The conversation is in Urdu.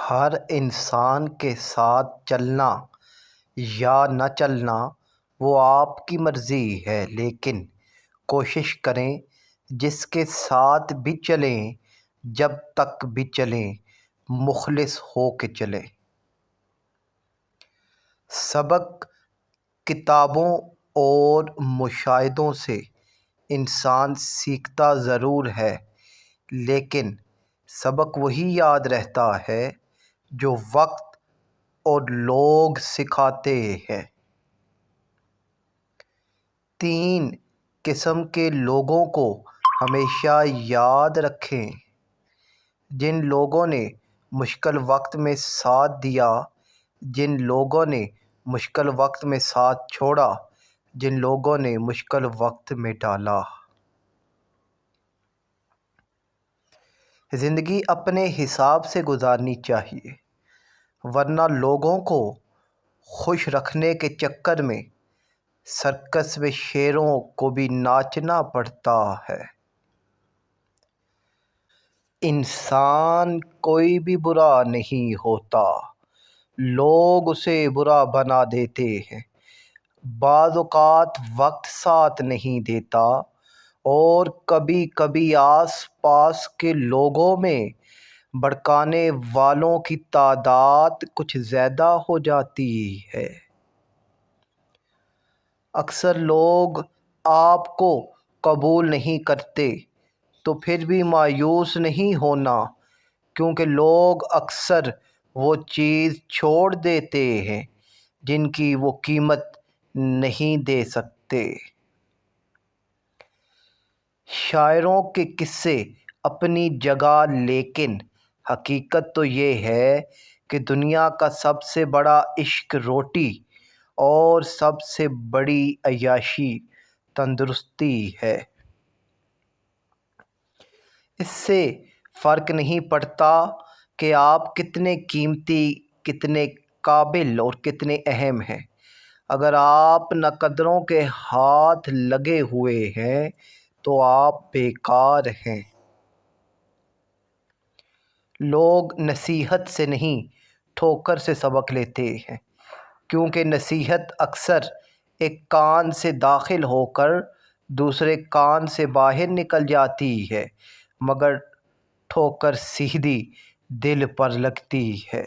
ہر انسان کے ساتھ چلنا یا نہ چلنا وہ آپ کی مرضی ہے، لیکن کوشش کریں جس کے ساتھ بھی چلیں جب تک بھی چلیں مخلص ہو کے چلیں۔ سبق کتابوں اور مشاہدوں سے انسان سیکھتا ضرور ہے، لیکن سبق وہی یاد رہتا ہے جو وقت اور لوگ سکھاتے ہیں۔ 3 قسم کے لوگوں کو ہمیشہ یاد رکھیں: جن لوگوں نے مشکل وقت میں ساتھ دیا، جن لوگوں نے مشکل وقت میں ساتھ چھوڑا، جن لوگوں نے مشکل وقت میں ڈالا۔ زندگی اپنے حساب سے گزارنی چاہیے، ورنہ لوگوں کو خوش رکھنے کے چکر میں سرکس میں شیروں کو بھی ناچنا پڑتا ہے۔ انسان کوئی بھی برا نہیں ہوتا، لوگ اسے برا بنا دیتے ہیں۔ بعض اوقات وقت ساتھ نہیں دیتا، اور کبھی کبھی آس پاس کے لوگوں میں بھڑکانے والوں کی تعداد کچھ زیادہ ہو جاتی ہے۔ اکثر لوگ آپ کو قبول نہیں کرتے، تو پھر بھی مایوس نہیں ہونا، کیونکہ لوگ اکثر وہ چیز چھوڑ دیتے ہیں جن کی وہ قیمت نہیں دے سکتے۔ شاعروں کے قصے اپنی جگہ، لیکن حقیقت تو یہ ہے کہ دنیا کا سب سے بڑا عشق روٹی اور سب سے بڑی عیاشی تندرستی ہے۔ اس سے فرق نہیں پڑتا کہ آپ کتنے قیمتی، کتنے قابل اور کتنے اہم ہیں، اگر آپ ناقدروں کے ہاتھ لگے ہوئے ہیں تو آپ بیکار ہیں۔ لوگ نصیحت سے نہیں، ٹھوکر سے سبق لیتے ہیں، کیونکہ نصیحت اکثر ایک کان سے داخل ہو کر دوسرے کان سے باہر نکل جاتی ہے، مگر ٹھوکر سیدھی دل پر لگتی ہے۔